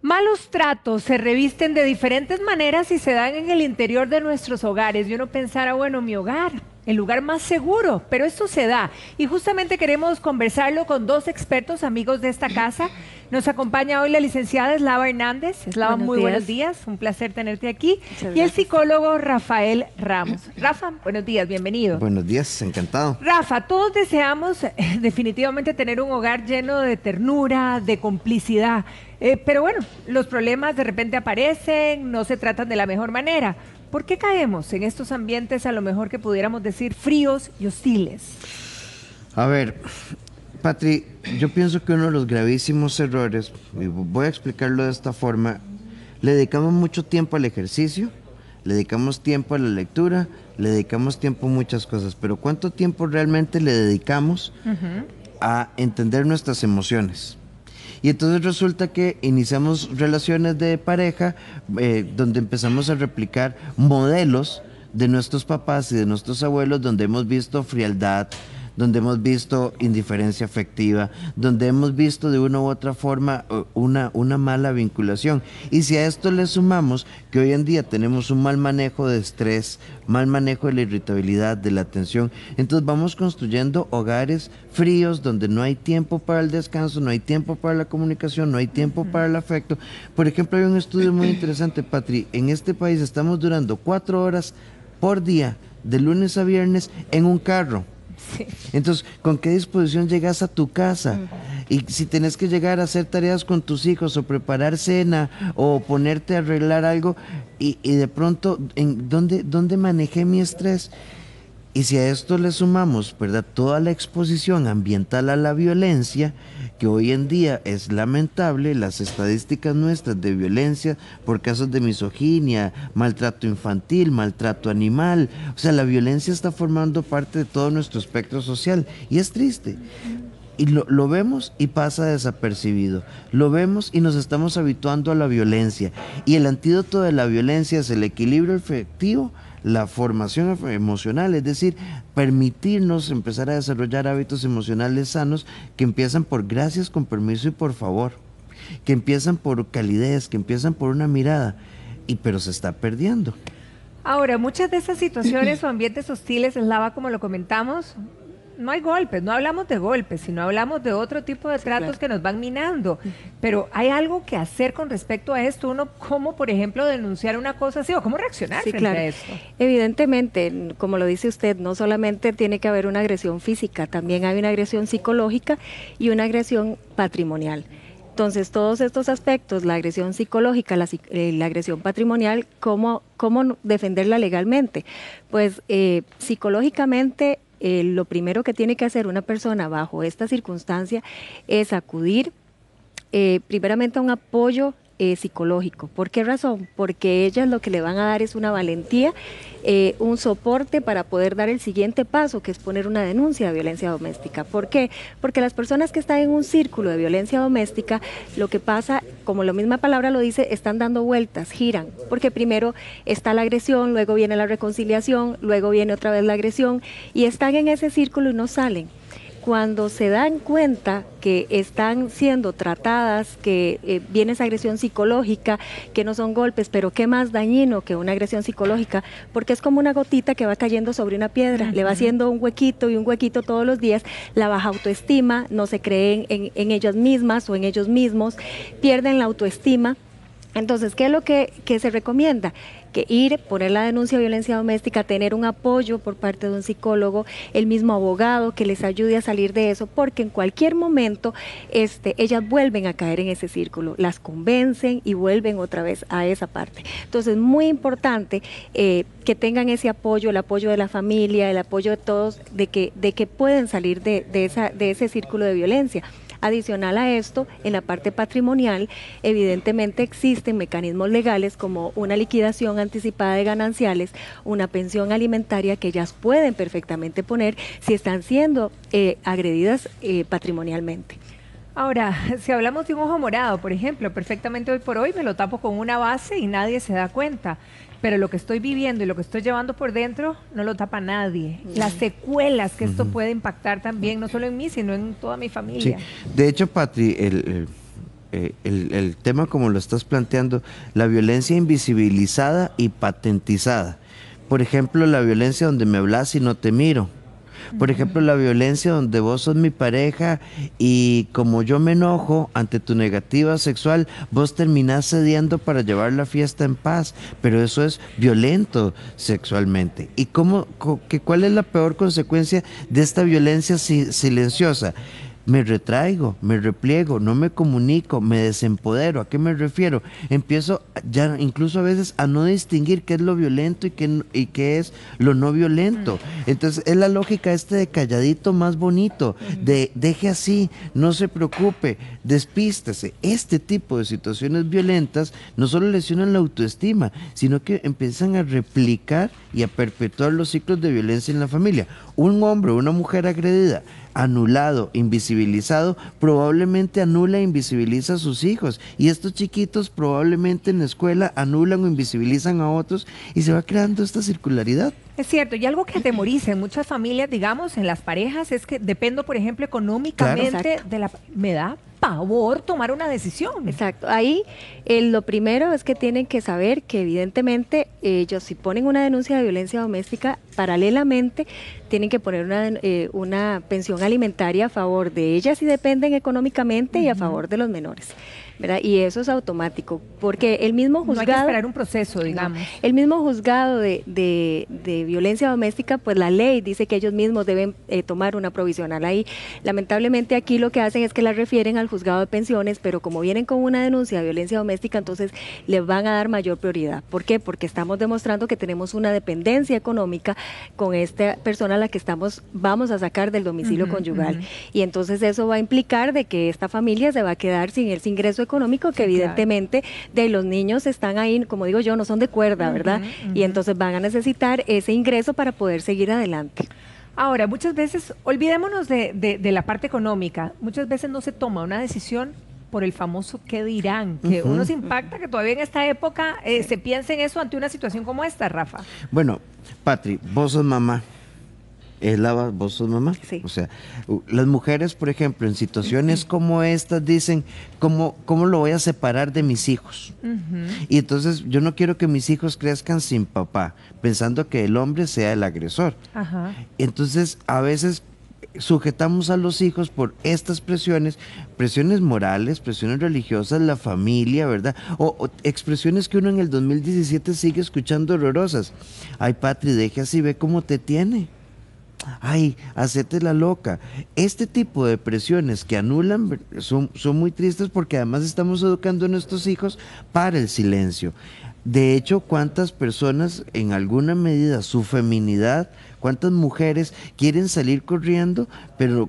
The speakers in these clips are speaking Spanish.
Malos tratos se revisten de diferentes maneras y se dan en el interior de nuestros hogares. Y uno pensara, bueno, mi hogar, el lugar más seguro, pero esto se da. Y justamente queremos conversarlo con dos expertos, amigos de esta casa. Nos acompaña hoy la licenciada Eslava Hernández. Eslava, muy buenos días, un placer tenerte aquí. Y el psicólogo Rafael Ramos. Rafa, buenos días, bienvenido. Buenos días, encantado. Rafa, todos deseamos definitivamente tener un hogar lleno de ternura, de complicidad. Pero bueno, los problemas de repente aparecen, no se tratan de la mejor manera. ¿Por qué caemos en estos ambientes a lo mejor que pudiéramos decir fríos y hostiles? A ver, Patri, yo pienso que uno de los gravísimos errores, y voy a explicarlo de esta forma, le dedicamos mucho tiempo al ejercicio, le dedicamos tiempo a la lectura, le dedicamos tiempo a muchas cosas, pero ¿cuánto tiempo realmente le dedicamos a entender nuestras emociones? Y entonces resulta que iniciamos relaciones de pareja donde empezamos a replicar modelos de nuestros papás y de nuestros abuelos, donde hemos visto frialdad, donde hemos visto indiferencia afectiva, donde hemos visto de una u otra forma una mala vinculación. Y si a esto le sumamos que hoy en día tenemos un mal manejo de estrés, mal manejo de la irritabilidad, de la tensión, entonces vamos construyendo hogares fríos donde no hay tiempo para el descanso, no hay tiempo para la comunicación, no hay tiempo para el afecto. Por ejemplo, hay un estudio muy interesante, Patri, en este país estamos durando 4 horas por día, de lunes a viernes, en un carro. Sí. Entonces, ¿con qué disposición llegas a tu casa? Y si tenés que llegar a hacer tareas con tus hijos o preparar cena o ponerte a arreglar algo y de pronto, ¿dónde manejé mi estrés? Y si a esto le sumamos, ¿verdad?, toda la exposición ambiental a la violencia, que hoy en día es lamentable, las estadísticas nuestras de violencia por casos de misoginia, maltrato infantil, maltrato animal, o sea, la violencia está formando parte de todo nuestro espectro social y es triste. Y lo vemos y pasa desapercibido. Lo vemos y nos estamos habituando a la violencia. Y el antídoto de la violencia es el equilibrio efectivo, la formación emocional, es decir, permitirnos empezar a desarrollar hábitos emocionales sanos que empiezan por gracias, con permiso y por favor, que empiezan por calidez, que empiezan por una mirada, pero se está perdiendo. Ahora, muchas de esas situaciones o ambientes hostiles, Eslava, como lo comentamos, no hay golpes, no hablamos de golpes, sino hablamos de otro tipo de tratos que nos van minando. Pero hay algo que hacer con respecto a esto, uno cómo, por ejemplo, denunciar una cosa así o cómo reaccionar frente a esto. Evidentemente, como lo dice usted, no solamente tiene que haber una agresión física, también hay una agresión psicológica y una agresión patrimonial. Entonces, todos estos aspectos, la agresión psicológica, la agresión patrimonial, ¿cómo defenderla legalmente? Pues psicológicamente, lo primero que tiene que hacer una persona bajo esta circunstancia es acudir primeramente a un apoyo psicológico. ¿Por qué razón? Porque ellas lo que le van a dar es una valentía, un soporte para poder dar el siguiente paso, que es poner una denuncia de violencia doméstica. ¿Por qué? Porque las personas que están en un círculo de violencia doméstica, lo que pasa, como la misma palabra lo dice, están dando vueltas, giran, porque primero está la agresión, luego viene la reconciliación, luego viene otra vez la agresión, y están en ese círculo y no salen. Cuando se dan cuenta que están siendo tratadas, que viene esa agresión psicológica, que no son golpes, pero qué más dañino que una agresión psicológica, porque es como una gotita que va cayendo sobre una piedra, le va haciendo un huequito y un huequito todos los días, la baja autoestima, no se creen en ellas mismas o en ellos mismos, pierden la autoestima. Entonces, ¿qué es lo que se recomienda? Que ir, poner la denuncia de violencia doméstica, tener un apoyo por parte de un psicólogo, el mismo abogado que les ayude a salir de eso, porque en cualquier momento ellas vuelven a caer en ese círculo, las convencen y vuelven otra vez a esa parte. Entonces, muy importante que tengan ese apoyo, el apoyo de la familia, el apoyo de todos, de que pueden salir de ese círculo de violencia. Adicional a esto, en la parte patrimonial, evidentemente existen mecanismos legales como una liquidación anticipada de gananciales, una pensión alimentaria que ellas pueden perfectamente poner si están siendo agredidas patrimonialmente. Ahora, si hablamos de un ojo morado, por ejemplo, perfectamente hoy por hoy me lo tapo con una base y nadie se da cuenta. Pero lo que estoy viviendo y lo que estoy llevando por dentro no lo tapa nadie. Las secuelas que esto puede impactar también, no solo en mí, sino en toda mi familia. Sí. De hecho, Patri, el tema como lo estás planteando, la violencia invisibilizada y patentizada. Por ejemplo, la violencia donde me hablas y no te miro. Por ejemplo, la violencia donde vos sos mi pareja y como yo me enojo ante tu negativa sexual, vos terminás cediendo para llevar la fiesta en paz, pero eso es violento sexualmente. ¿Y cuál es la peor consecuencia de esta violencia silenciosa? Me retraigo, me repliego, no me comunico, me desempodero. ¿A qué me refiero? Empiezo ya incluso a veces a no distinguir qué es lo violento y qué es lo no violento. Entonces es la lógica de calladito más bonito, de deje así, no se preocupe, despístese. Este tipo de situaciones violentas no solo lesionan la autoestima, sino que empiezan a replicar y a perpetuar los ciclos de violencia en la familia. Un hombre o una mujer agredida, anulado, invisibilizado, probablemente anula e invisibiliza a sus hijos. Y estos chiquitos probablemente en la escuela anulan o invisibilizan a otros y se va creando esta circularidad. Es cierto, y algo que atemoriza en muchas familias, digamos, en las parejas, es que dependo, por ejemplo, económicamente Claro. de la... Me da pavor tomar una decisión. Exacto. Ahí lo primero es que tienen que saber que evidentemente ellos si ponen una denuncia de violencia doméstica, paralelamente tienen que poner una pensión alimentaria a favor de ellas si dependen económicamente y a favor de los menores, ¿verdad? Y eso es automático, porque el mismo juzgado... No hay que esperar un proceso, digamos. No, el mismo juzgado de violencia doméstica, pues la ley dice que ellos mismos deben tomar una provisional ahí. Lamentablemente aquí lo que hacen es que la refieren al juzgado de pensiones, pero como vienen con una denuncia de violencia doméstica, entonces les van a dar mayor prioridad. ¿Por qué? Porque estamos demostrando que tenemos una dependencia económica con esta persona a la que vamos a sacar del domicilio conyugal. Y entonces eso va a implicar de que esta familia se va a quedar sin ese ingreso económico que evidentemente de los niños están ahí, como digo yo, no son de cuerda, ¿verdad? Y entonces van a necesitar ese ingreso para poder seguir adelante. Ahora, muchas veces, olvidémonos de la parte económica, muchas veces no se toma una decisión por el famoso qué dirán, que uno se impacta que todavía en esta época se piensa en eso ante una situación como esta, Rafa. Bueno, Patri, vos sos mamá. ¿Vos sos mamá? Sí. O sea, las mujeres, por ejemplo, en situaciones como estas dicen, ¿cómo lo voy a separar de mis hijos? Y entonces yo no quiero que mis hijos crezcan sin papá, pensando que el hombre sea el agresor. Ajá. Entonces, a veces sujetamos a los hijos por estas presiones morales, presiones religiosas, la familia, ¿verdad? O expresiones que uno en el 2017 sigue escuchando horrorosas. Ay, Patri, deje así, ve cómo te tiene. Ay, hacete la loca. Este tipo de presiones que anulan son muy tristes porque además estamos educando a nuestros hijos para el silencio. De hecho, ¿cuántas personas en alguna medida su feminidad, cuántas mujeres quieren salir corriendo, pero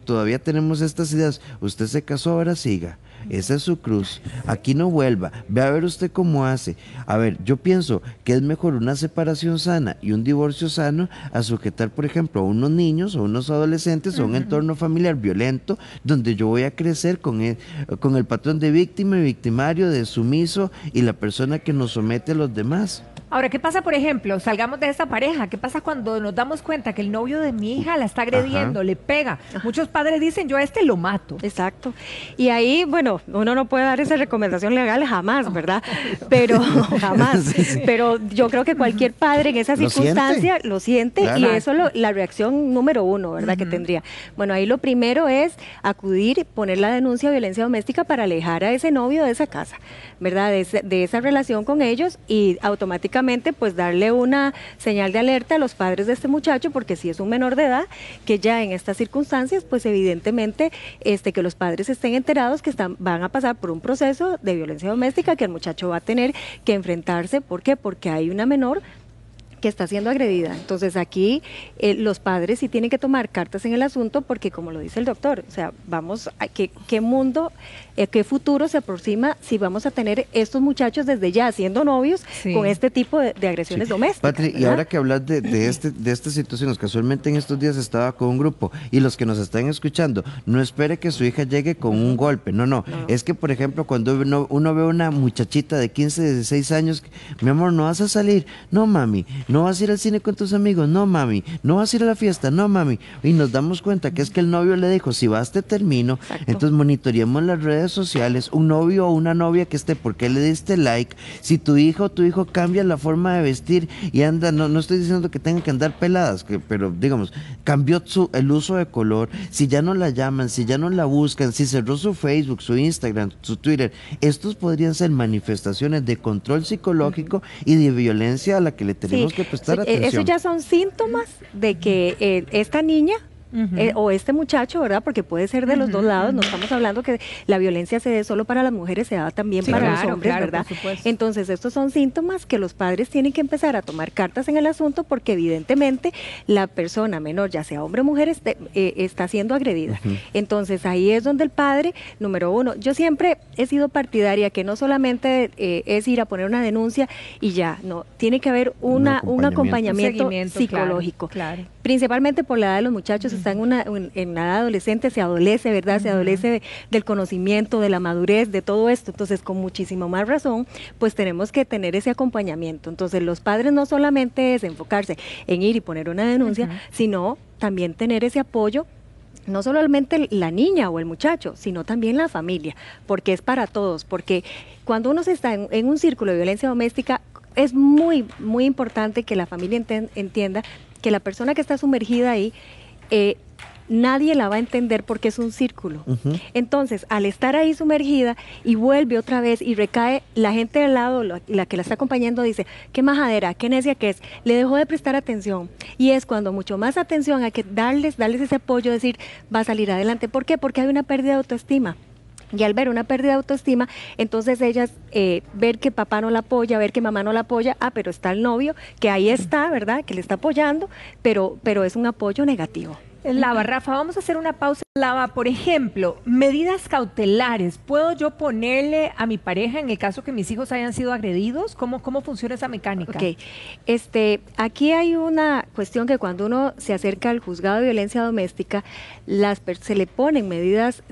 todavía tenemos estas ideas? Usted se casó, ahora siga. Esa es su cruz. Aquí no vuelva. Ve a ver usted cómo hace. A ver, yo pienso que es mejor una separación sana y un divorcio sano a sujetar, por ejemplo, a unos niños o unos adolescentes a un entorno familiar violento donde yo voy a crecer con el patrón de víctima y victimario, de sumiso y la persona que nos somete a los demás. Ahora, ¿qué pasa, por ejemplo? Salgamos de esta pareja. ¿Qué pasa cuando nos damos cuenta que el novio de mi hija la está agrediendo, le pega? Muchos padres dicen, yo a este lo mato. Exacto. Y ahí, bueno, uno no puede dar esa recomendación legal jamás, ¿verdad? Pero jamás. Sí. Pero yo creo que cualquier padre en esa circunstancia lo siente Claro. y eso es la reacción número uno, ¿verdad? Que tendría. Bueno, ahí lo primero es acudir, poner la denuncia de violencia doméstica para alejar a ese novio de esa casa, ¿verdad? De esa relación con ellos y automáticamente pues darle una señal de alerta a los padres de este muchacho, porque si es un menor de edad, que ya en estas circunstancias, pues evidentemente que los padres estén enterados que van a pasar por un proceso de violencia doméstica que el muchacho va a tener que enfrentarse. ¿Por qué? Porque hay una menor que está siendo agredida. Entonces aquí los padres sí tienen que tomar cartas en el asunto porque como lo dice el doctor, o sea, vamos a qué mundo, qué futuro se aproxima si vamos a tener estos muchachos desde ya siendo novios con este tipo de agresiones domésticas. Patri, ¿verdad? y ahora que hablas de estas situaciones, casualmente en estos días estaba con un grupo y los que nos están escuchando, no espere que su hija llegue con un golpe, no. Es que por ejemplo cuando uno ve una muchachita de 15, 16 años, mi amor, no vas a salir, no mami, ¿no vas a ir al cine con tus amigos? No, mami. ¿No vas a ir a la fiesta? No, mami. Y nos damos cuenta que es que el novio le dijo, si vas te termino. Exacto. Entonces monitoreamos las redes sociales, un novio o una novia que esté, ¿por qué le diste like? Si tu hija o tu hijo cambia la forma de vestir y anda, no estoy diciendo que tengan que andar peladas, pero digamos, cambió el uso de color, si ya no la llaman, si ya no la buscan, si cerró su Facebook, su Instagram, su Twitter, estos podrían ser manifestaciones de control psicológico y de violencia a la que le tenemos que prestar atención. Eso ya son síntomas de que esta niña o este muchacho, ¿verdad? Porque puede ser de los dos lados, no estamos hablando que la violencia se dé solo para las mujeres, se da también para los hombres, ¿verdad? Entonces, estos son síntomas que los padres tienen que empezar a tomar cartas en el asunto porque evidentemente la persona menor, ya sea hombre o mujer, está siendo agredida. Entonces, ahí es donde el padre, número uno, yo siempre he sido partidaria que no solamente es ir a poner una denuncia y ya, no, tiene que haber un acompañamiento psicológico. Claro. Principalmente por la edad de los muchachos, están en la edad adolescente, se adolece, ¿verdad? Se adolece del conocimiento, de la madurez, de todo esto. Entonces, con muchísima más razón, pues tenemos que tener ese acompañamiento. Entonces, los padres no solamente es enfocarse en ir y poner una denuncia, sino también tener ese apoyo, no solamente la niña o el muchacho, sino también la familia, porque es para todos, porque cuando uno se está en un círculo de violencia doméstica, es muy, muy importante que la familia entienda que la persona que está sumergida ahí, nadie la va a entender porque es un círculo. Entonces, al estar ahí sumergida y vuelve otra vez y recae, la gente de al lado, la que la está acompañando, dice, qué majadera, qué necia que es, le dejó de prestar atención. Y es cuando mucho más atención hay que darles ese apoyo, decir, va a salir adelante. ¿Por qué? Porque hay una pérdida de autoestima. Y al ver una pérdida de autoestima, entonces ellas ver que papá no la apoya, ver que mamá no la apoya, pero está el novio, que ahí está, ¿verdad? Que le está apoyando, pero es un apoyo negativo. Lava, Rafa, vamos a hacer una pausa. Lava, por ejemplo, medidas cautelares. ¿Puedo yo ponerle a mi pareja en el caso que mis hijos hayan sido agredidos? ¿Cómo funciona esa mecánica? Ok, aquí hay una cuestión que cuando uno se acerca al juzgado de violencia doméstica, se le ponen medidas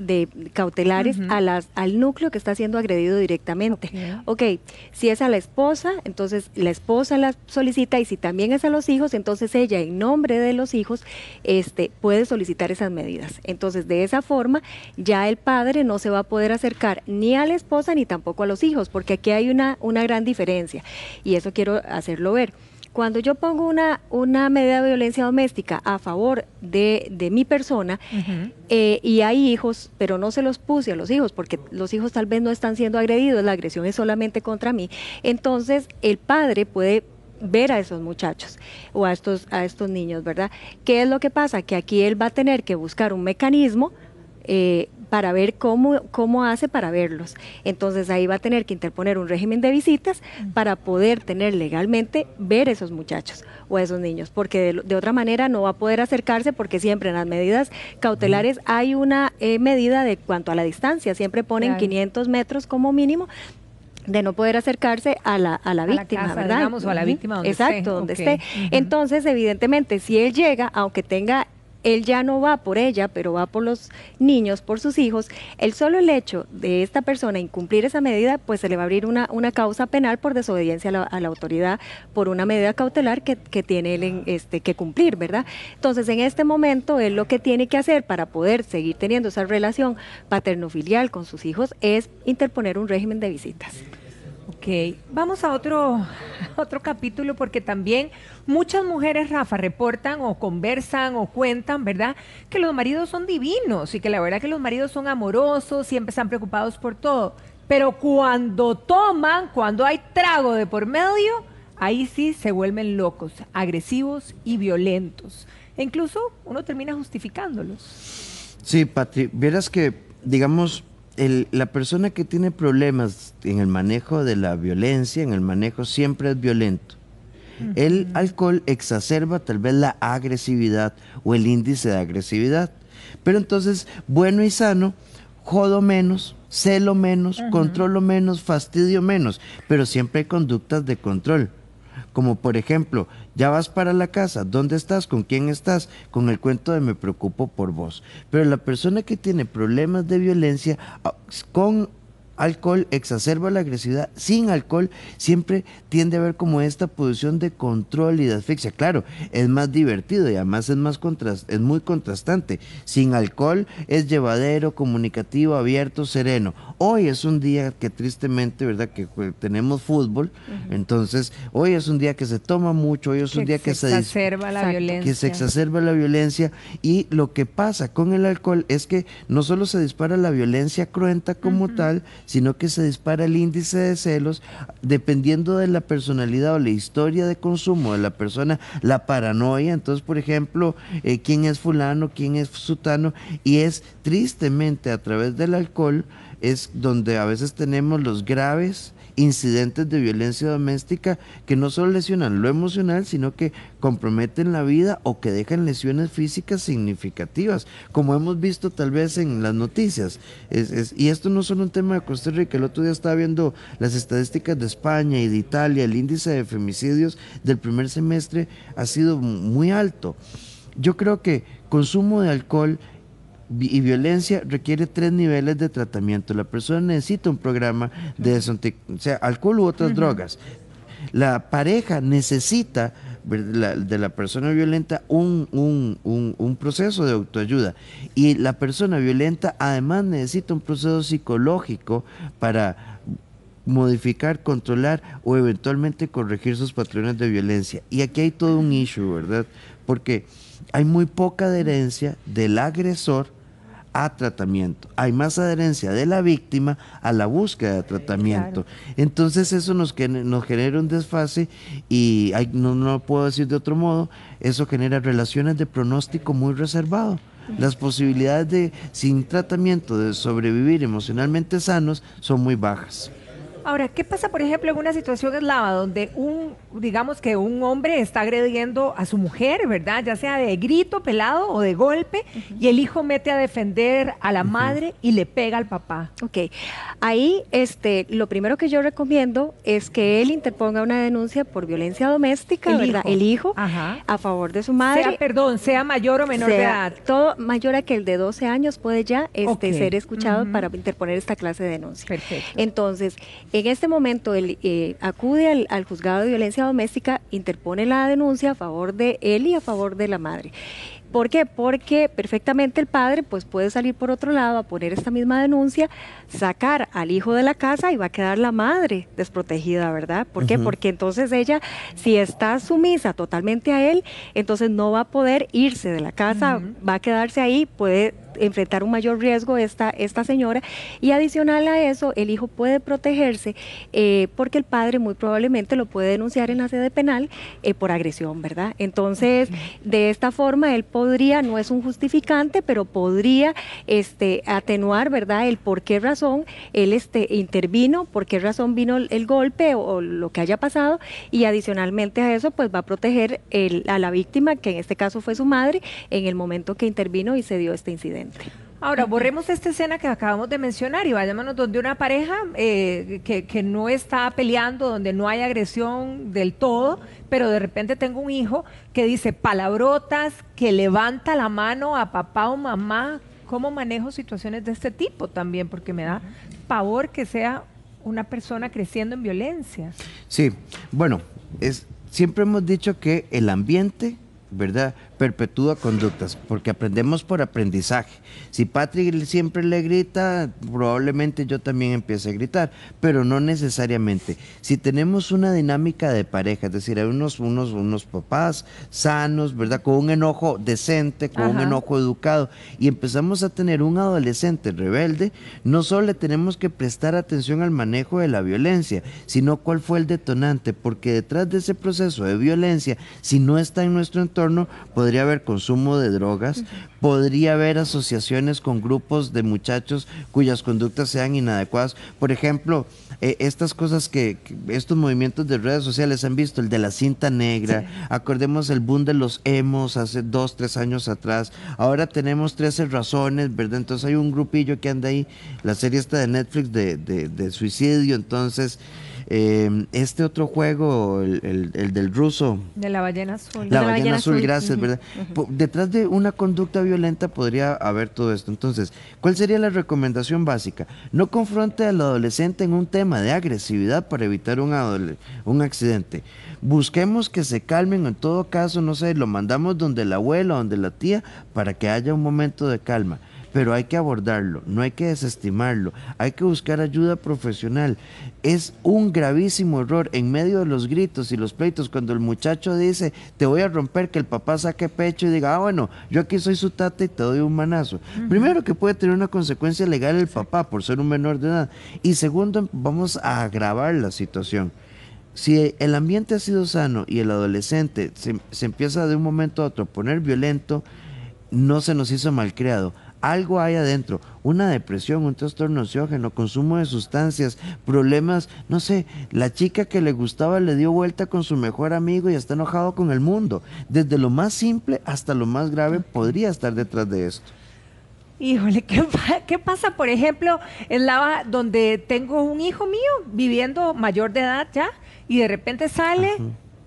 cautelares al núcleo que está siendo agredido directamente. Ok, si es a la esposa, entonces la esposa la solicita, y si también es a los hijos, entonces ella en nombre de los hijos puede solicitar esas medidas. Entonces, de esa forma, ya el padre no se va a poder acercar ni a la esposa ni tampoco a los hijos, porque aquí hay una gran diferencia, y eso quiero hacerlo ver. Cuando yo pongo una medida de violencia doméstica a favor de mi persona, y hay hijos, pero no se los puse a los hijos, porque los hijos tal vez no están siendo agredidos, la agresión es solamente contra mí, entonces el padre puede ver a esos muchachos o a estos niños, ¿verdad? ¿Qué es lo que pasa? Que aquí él va a tener que buscar un mecanismo para ver cómo hace para verlos. Entonces ahí va a tener que interponer un régimen de visitas para poder tener legalmente ver esos muchachos o esos niños, porque de otra manera no va a poder acercarse, porque siempre en las medidas cautelares hay una medida de cuanto a la distancia, siempre ponen 500 metros como mínimo, de no poder acercarse a la víctima, casa, ¿verdad? Digamos, o a la víctima donde Exacto, esté. donde esté. Entonces, evidentemente, si él llega, aunque él ya no va por ella, pero va por los niños, por sus hijos, el hecho de esta persona incumplir esa medida, pues se le va a abrir una causa penal por desobediencia a la autoridad, por una medida cautelar que tiene él que cumplir, ¿verdad? Entonces, en este momento, él lo que tiene que hacer para poder seguir teniendo esa relación paterno-filial con sus hijos es interponer un régimen de visitas. Ok, vamos a otro capítulo, porque también muchas mujeres, Rafa, reportan o conversan o cuentan, ¿verdad?, que los maridos son divinos y que la verdad que los maridos son amorosos, siempre están preocupados por todo, pero cuando toman, cuando hay trago de por medio, ahí sí se vuelven locos, agresivos y violentos. E incluso uno termina justificándolos. Sí, Patri, vieras que, digamos, la persona que tiene problemas en el manejo de la violencia, en el manejo, siempre es violento. El alcohol exacerba tal vez la agresividad o el índice de agresividad. Pero entonces, bueno y sano, jodo menos, celo menos, controlo menos, fastidio menos, pero siempre hay conductas de control. Como por ejemplo, ya vas para la casa, ¿dónde estás? ¿Con quién estás? Con el cuento de me preocupo por vos. Pero la persona que tiene problemas de violencia, con alcohol exacerba la agresividad, sin alcohol siempre tiende a haber como esta posición de control y de asfixia. Claro, es más divertido y además es muy contrastante. Sin alcohol es llevadero, comunicativo, abierto, sereno. Hoy es un día que tristemente, ¿verdad?, que tenemos fútbol, entonces hoy es un día que se toma mucho, hoy es un día que se exacerba la violencia. Que se exacerba la violencia, y lo que pasa con el alcohol es que no solo se dispara la violencia cruenta como tal, sino que se dispara el índice de celos, dependiendo de la personalidad o la historia de consumo de la persona, la paranoia. Entonces, por ejemplo, quién es fulano, quién es sutano, y es tristemente a través del alcohol es donde a veces tenemos los graves incidentes de violencia doméstica que no solo lesionan lo emocional, sino que comprometen la vida o que dejan lesiones físicas significativas, como hemos visto tal vez en las noticias. Y esto no es solo un tema de Costa Rica. El otro día estaba viendo las estadísticas de España y de Italia. El índice de femicidios del primer semestre ha sido muy alto. Yo creo que consumo de alcohol y violencia requiere 3 niveles de tratamiento. La persona necesita un programa de o sea, alcohol u otras drogas. La pareja necesita de la persona violenta un proceso de autoayuda, y la persona violenta además necesita un proceso psicológico para modificar, controlar o eventualmente corregir sus patrones de violencia. Y aquí hay todo un issue, ¿verdad? Porque hay muy poca adherencia del agresor a tratamiento. Hay más adherencia de la víctima a la búsqueda de tratamiento. Claro. Entonces eso nos genera un desfase y no lo puedo decir de otro modo, eso genera relaciones de pronóstico muy reservado. Las posibilidades de, sin tratamiento, de sobrevivir emocionalmente sanos son muy bajas. Ahora, ¿qué pasa, por ejemplo, en una situación eslava donde digamos que un hombre está agrediendo a su mujer, ¿verdad? Ya sea de grito, pelado o de golpe, y el hijo mete a defender a la madre y le pega al papá? Ok, ahí lo primero que yo recomiendo es que él interponga una denuncia por violencia doméstica, ¿verdad? El hijo, a favor de su madre. Sea mayor o menor de edad. Todo mayor a que el de 12 años puede ya ser escuchado para interponer esta clase de denuncia. Perfecto. Entonces, en este momento él acude al juzgado de violencia doméstica, interpone la denuncia a favor de él y a favor de la madre. ¿Por qué? Porque perfectamente el padre pues puede salir por otro lado a poner esta misma denuncia, sacar al hijo de la casa y va a quedar la madre desprotegida, ¿verdad? ¿Por qué? Porque entonces ella, si está sumisa totalmente a él, entonces no va a poder irse de la casa, va a quedarse ahí, puede enfrentar un mayor riesgo esta señora, y adicional a eso el hijo puede protegerse porque el padre muy probablemente lo puede denunciar en la sede penal por agresión, ¿verdad? Entonces de esta forma él podría, no es un justificante, pero podría atenuar, ¿verdad?, el por qué razón él intervino, por qué razón vino el golpe o lo que haya pasado, y adicionalmente a eso pues va a proteger a la víctima, que en este caso fue su madre, en el momento que intervino y se dio este incidente. Ahora, borremos esta escena que acabamos de mencionar y vayámonos donde una pareja que no está peleando, donde no hay agresión del todo, pero de repente tengo un hijo que dice palabrotas, que levanta la mano a papá o mamá. ¿Cómo manejo situaciones de este tipo también? Porque me da pavor que sea una persona creciendo en violencia. Sí, bueno, siempre hemos dicho que el ambiente, ¿verdad?, perpetúa conductas, porque aprendemos por aprendizaje. Si Patrick siempre le grita, probablemente yo también empiece a gritar, pero no necesariamente. Si tenemos una dinámica de pareja, es decir, hay unos papás sanos, ¿verdad?, con un enojo decente, con un enojo educado, y empezamos a tener un adolescente rebelde, no solo le tenemos que prestar atención al manejo de la violencia, sino cuál fue el detonante, porque detrás de ese proceso de violencia, si no está en nuestro entorno, podría haber consumo de drogas, podría haber asociaciones con grupos de muchachos cuyas conductas sean inadecuadas. Por ejemplo, estas cosas estos movimientos de redes sociales han visto, el de la cinta negra, acordemos el boom de los emos hace 2, 3 años atrás, ahora tenemos 13 razones, ¿verdad? Entonces hay un grupillo que anda ahí, la serie esta de Netflix de suicidio, entonces Este otro juego, el del ruso. De la ballena azul. La la ballena ballena azul, azul. gracias, ¿verdad? Detrás de una conducta violenta podría haber todo esto. Entonces, ¿cuál sería la recomendación básica? No confronte al adolescente en un tema de agresividad para evitar un accidente. Busquemos que se calmen, en todo caso, no sé, lo mandamos donde la abuela, donde la tía, para que haya un momento de calma. Pero hay que abordarlo, no hay que desestimarlo, hay que buscar ayuda profesional. Es un gravísimo error en medio de los gritos y los pleitos cuando el muchacho dice, te voy a romper, que el papá saque pecho y diga, bueno, yo aquí soy su tata y te doy un manazo. Primero, que puede tener una consecuencia legal el papá por ser un menor de edad. Y segundo, vamos a agravar la situación. Si el ambiente ha sido sano y el adolescente se empieza de un momento a otro a poner violento, no se nos hizo malcriado. Algo hay adentro, una depresión, un trastorno ansiógeno, consumo de sustancias, problemas, no sé, la chica que le gustaba le dio vuelta con su mejor amigo y está enojado con el mundo. Desde lo más simple hasta lo más grave podría estar detrás de esto. Híjole, ¿qué pasa, por ejemplo, en Lava, donde tengo un hijo mío viviendo mayor de edad ya, y de repente sale,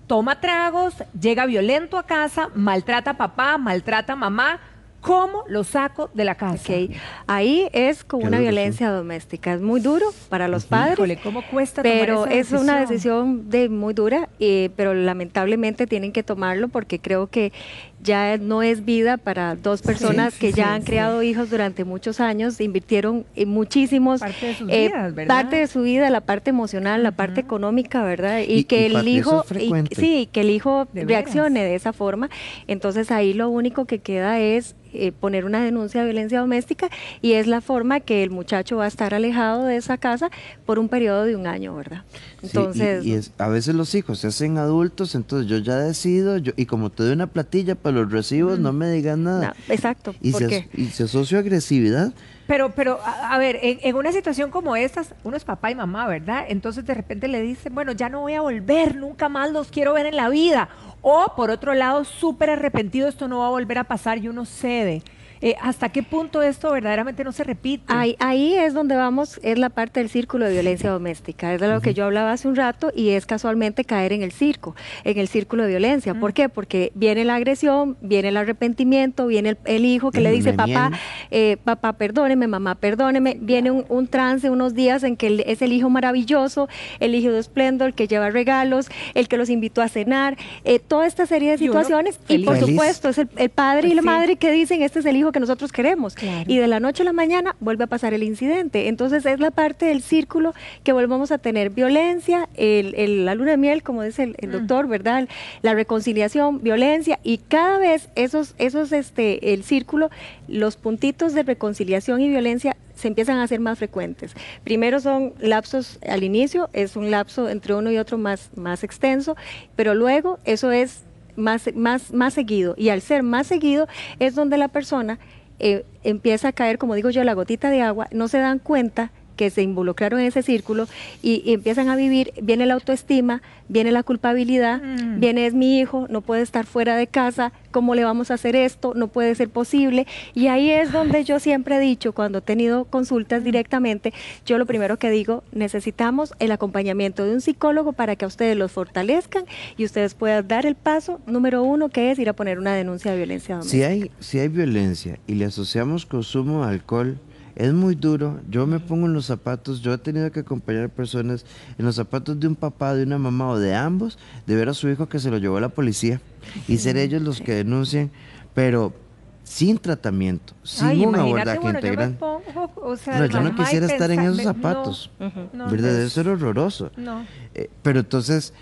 toma tragos, llega violento a casa, maltrata a papá, maltrata a mamá? ¿Cómo lo saco de la casa? Ok, ahí es con Qué una duro, violencia doméstica. Es muy duro para los padres. Híjole, ¿cómo cuesta tomar Pero esa es una decisión? decisión muy dura, pero lamentablemente tienen que tomarlo porque creo que ya no es vida para dos personas que ya han creado hijos durante muchos años, invirtieron en muchísimos, Parte de sus vidas, ¿verdad? parte de su vida, la parte emocional, la parte económica, ¿verdad? Y que el Patri, eso hijo, es frecuente. sí, que el hijo ¿De reaccione veras? de esa forma. Entonces ahí lo único que queda es poner una denuncia de violencia doméstica y es la forma que el muchacho va a estar alejado de esa casa por un periodo de un año, ¿verdad? Entonces, Sí, a veces los hijos se hacen adultos, entonces yo ya decido, y como te doy una platilla para los recibos, no me digas nada. no, exacto, Y porque se asocia agresividad. Pero a ver, en una situación como estas, uno es papá y mamá, ¿verdad? Entonces de repente le dicen, bueno, ya no voy a volver, nunca más los quiero ver en la vida. O por otro lado, súper arrepentido, esto no va a volver a pasar y uno cede. ¿Hasta qué punto esto verdaderamente no se repite? ahí es donde vamos, es la parte del círculo de violencia doméstica, es de lo que yo hablaba hace un rato y es casualmente caer en el círculo de violencia. ¿Por qué? Porque viene la agresión, viene el arrepentimiento, viene el hijo que le dice, papá, papá, perdóneme, mamá, perdóneme, viene un trance, unos días en que es el hijo maravilloso, el hijo de esplendor, el que lleva regalos, el que los invitó a cenar, toda esta serie de Y uno situaciones y por feliz. supuesto es el padre y la Sí. madre que dicen, este es el hijo que nosotros queremos. Claro. Y de la noche a la mañana vuelve a pasar el incidente. Entonces es la parte del círculo que volvemos a tener violencia, la luna de miel, como dice el doctor, ¿verdad? La reconciliación, violencia, y cada vez el círculo, los puntitos de reconciliación y violencia se empiezan a hacer más frecuentes. Primero son lapsos al inicio, es un lapso entre uno y otro más extenso, pero luego eso es más seguido, y al ser más seguido es donde la persona empieza a caer, como digo yo, la gotita de agua, no se dan cuenta que se involucraron en ese círculo y empiezan a vivir, viene la autoestima, viene la culpabilidad, viene es mi hijo, no puede estar fuera de casa, ¿cómo le vamos a hacer esto? No puede ser posible. Y ahí es donde yo siempre he dicho, cuando he tenido consultas directamente, yo lo primero que digo, necesitamos el acompañamiento de un psicólogo para que a ustedes los fortalezcan y ustedes puedan dar el paso número 1, que es ir a poner una denuncia de violencia doméstica. Si hay violencia y le asociamos consumo de alcohol, es muy duro. Yo me pongo en los zapatos, yo he tenido que acompañar personas en los zapatos de un papá, de una mamá o de ambos, de ver a su hijo que se lo llevó a la policía y ser ellos los que denuncian, pero sin tratamiento, sin Ay, un imagínate, abordaje bueno, integral. Yo me pongo, o sea, No, yo no mamá, y quisiera estar en esos pensar, zapatos, no, ¿verdad? Debe es- ser horroroso. No. Pero entonces,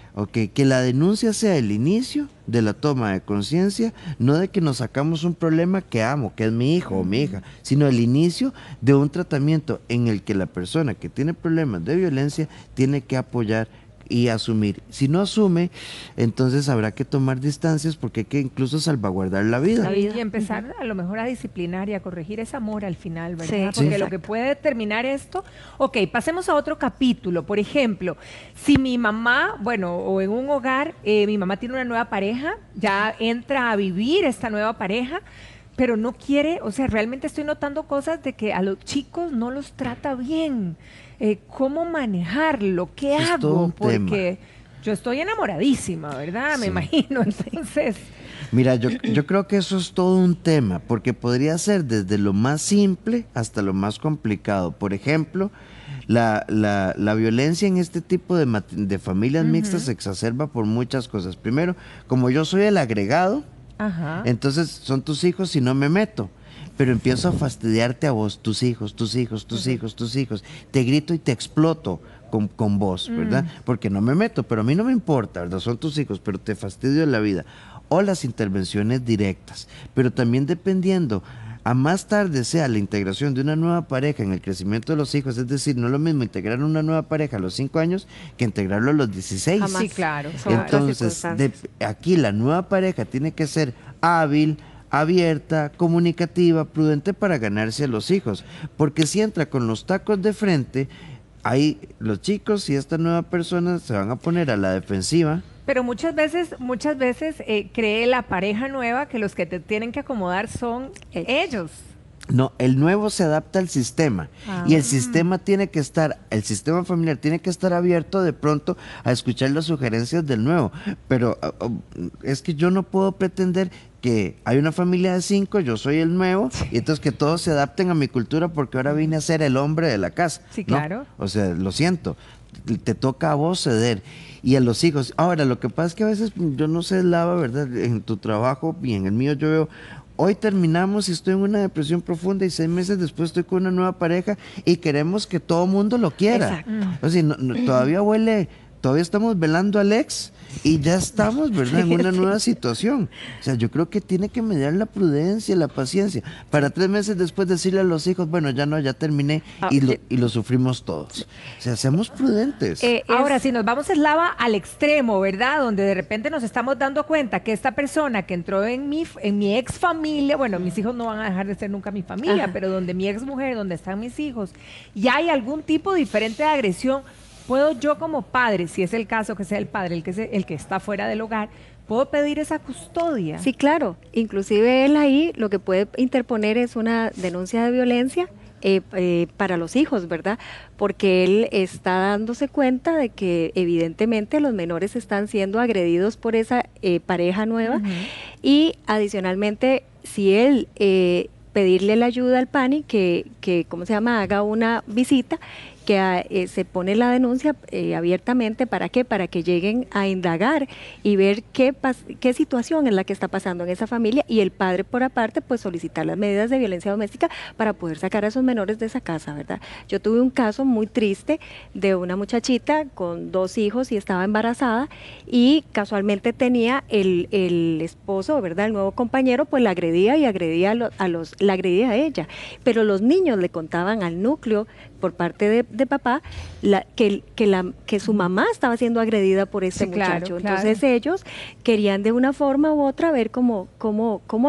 que la denuncia sea el inicio de la toma de conciencia, no de que nos sacamos un problema que amo, que es mi hijo o mi hija, sino el inicio de un tratamiento en el que la persona que tiene problemas de violencia tiene que apoyar y asumir. Si no asume, entonces habrá que tomar distancias porque hay que incluso salvaguardar la vida. La vida. Y empezar a lo mejor a disciplinar y a corregir ese amor al final, ¿verdad? Sí, Porque sí. lo que puede determinar esto, ok, pasemos a otro capítulo. Por ejemplo, si mi mamá, bueno, o en un hogar, mi mamá tiene una nueva pareja, ya entra a vivir esta nueva pareja, pero no quiere, o sea, realmente estoy notando cosas de que a los chicos no los trata bien. ¿cómo manejarlo? ¿Qué Es todo hago? un tema. Porque yo estoy enamoradísima, ¿verdad? Me Sí. imagino, entonces... Mira, yo creo que eso es todo un tema, porque podría ser desde lo más simple hasta lo más complicado. Por ejemplo, la violencia en este tipo de familias mixtas se exacerba por muchas cosas. Primero, como yo soy el agregado, Ajá. entonces son tus hijos y no me meto. Pero empiezo a fastidiarte a vos, tus hijos, tus hijos, tus hijos, tus hijos. Te grito y te exploto con vos, ¿verdad? Porque no me meto, pero a mí no me importa, ¿verdad? Son tus hijos, pero te fastidio en la vida. O las intervenciones directas. Pero también dependiendo, a más tarde sea la integración de una nueva pareja en el crecimiento de los hijos, es decir, no es lo mismo integrar una nueva pareja a los 5 años que integrarlo a los 16. Jamás. Sí, claro. Son otras Entonces, circunstancias. aquí la nueva pareja tiene que ser hábil, abierta, comunicativa, prudente para ganarse a los hijos. Porque si entra con los tacos de frente, ahí los chicos y esta nueva persona se van a poner a la defensiva. Pero muchas veces cree la pareja nueva que los que te tienen que acomodar son ellos. No, el nuevo se adapta al sistema y el sistema el sistema familiar tiene que estar abierto de pronto a escuchar las sugerencias del nuevo. Pero es que yo no puedo pretender que hay una familia de 5, yo soy el nuevo, y entonces que todos se adapten a mi cultura porque ahora vine a ser el hombre de la casa. Sí, ¿no? claro. O sea, lo siento, te toca a vos ceder. Y a los hijos. Ahora, lo que pasa es que a veces, yo no sé, Lava, ¿verdad? En tu trabajo y en el mío yo veo, hoy terminamos y estoy en una depresión profunda y 6 meses después estoy con una nueva pareja y queremos que todo mundo lo quiera. Exacto. O sea, todavía estamos velando al ex y ya estamos, ¿verdad? En una nueva situación. O sea, yo creo que tiene que mediar la prudencia, la paciencia, para 3 meses después decirle a los hijos, bueno, ya no, ya terminé y lo sufrimos todos. O sea, seamos prudentes. Ahora, si nos vamos eslava al extremo, ¿verdad? Donde de repente nos estamos dando cuenta que esta persona que entró en mi ex familia, bueno, mis hijos no van a dejar de ser nunca mi familia, Ajá. pero donde mi ex mujer, donde están mis hijos, y hay algún tipo diferente de agresión, puedo yo como padre, si es el caso que sea el padre el que está fuera del hogar, puedo pedir esa custodia. Sí, claro. Inclusive él ahí lo que puede interponer es una denuncia de violencia para los hijos, ¿verdad? Porque él está dándose cuenta de que evidentemente los menores están siendo agredidos por esa pareja nueva y adicionalmente si él pedirle la ayuda al PANI que ¿cómo se llama? Haga una visita que se pone la denuncia abiertamente. ¿Para qué? Para que lleguen a indagar y ver qué situación es la que está pasando en esa familia y el padre por aparte pues solicitar las medidas de violencia doméstica para poder sacar a esos menores de esa casa, ¿verdad? Yo tuve un caso muy triste de una muchachita con 2 hijos y estaba embarazada y casualmente tenía el esposo, ¿verdad? El nuevo compañero pues la agredía y agredía la agredía a ella, pero los niños le contaban al núcleo por parte de papá que su mamá estaba siendo agredida por este Sí, claro, muchacho. claro. Entonces ellos querían de una forma u otra ver cómo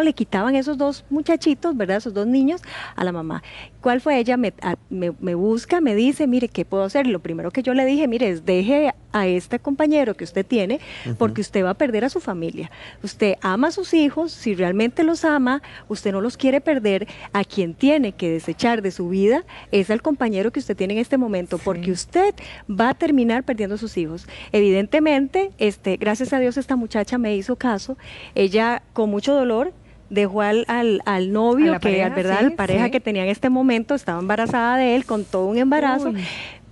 le quitaban esos 2 muchachitos, ¿verdad? Esos 2 niños a la mamá. ¿Cuál fue ella? Me busca, me dice, mire, ¿qué puedo hacer? Lo primero que yo le dije, mire, es deje a este compañero que usted tiene porque usted va a perder a su familia. Usted ama a sus hijos, si realmente los ama, usted no los quiere perder. A quien tiene que desechar de su vida es al compañero que usted tiene en este momento, porque usted va a terminar perdiendo a sus hijos. Evidentemente, gracias a Dios esta muchacha me hizo caso, ella con mucho dolor dejó al novio, A la pareja, ¿verdad? sí, La pareja sí. que tenía en este momento, estaba embarazada de él con todo un embarazo. Uy.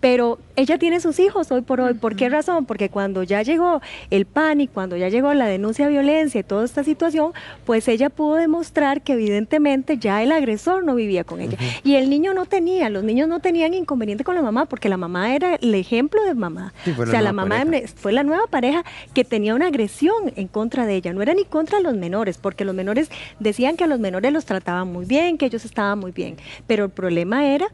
Pero ella tiene sus hijos hoy por hoy. ¿Por qué razón? Porque cuando ya llegó el PANI, cuando ya llegó la denuncia de violencia y toda esta situación, pues ella pudo demostrar que evidentemente ya el agresor no vivía con ella. Y el niño los niños no tenían inconveniente con la mamá, porque la mamá era el ejemplo de mamá. Sí, fue o la sea, la nueva mamá pareja. fue la nueva pareja que tenía una agresión en contra de ella. No era ni contra los menores, porque los menores decían que a los menores los trataban muy bien, que ellos estaban muy bien. Pero el problema era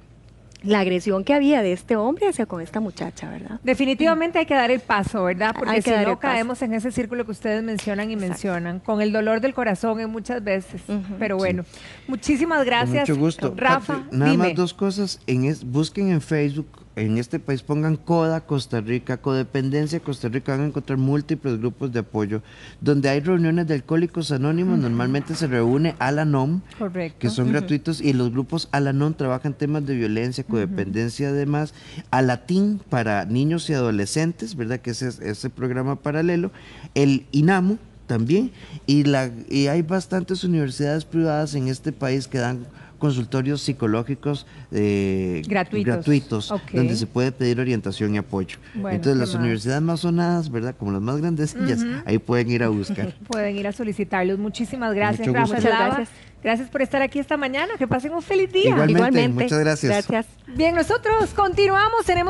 la agresión que había de este hombre hacia con esta muchacha, ¿verdad? Definitivamente hay que dar el paso, ¿verdad? Porque Hay que si dar no el paso. caemos en ese círculo que ustedes mencionan y Exacto. mencionan, con el dolor del corazón en muchas veces. Ujú. Pero bueno, muchísimas gracias. Con mucho gusto. Rafa, Patri, nada dime. más 2 cosas. Busquen en Facebook en este país pongan CODA Costa Rica, Codependencia Costa Rica, van a encontrar múltiples grupos de apoyo. Donde hay reuniones de Alcohólicos Anónimos, normalmente se reúne Al-Anon, Correcto. que son gratuitos, y los grupos Al-Anon trabajan temas de violencia, codependencia, además. Alatín para niños y adolescentes, ¿verdad? Que ese es ese programa paralelo. El INAMO también, y hay bastantes universidades privadas en este país que dan consultorios psicológicos gratuitos, Ok. donde se puede pedir orientación y apoyo. Bueno, Entonces ¿qué las más? universidades más sonadas, ¿verdad? Como las más grandecillas, ahí pueden ir a buscar. Pueden ir a solicitarlos. Muchísimas gracias, Mucho gusto. Rafa Muchas Eslava. gracias. Gracias por estar aquí esta mañana. Que pasen un feliz día. Igualmente, muchas gracias. Gracias. Bien, nosotros continuamos. Tenemos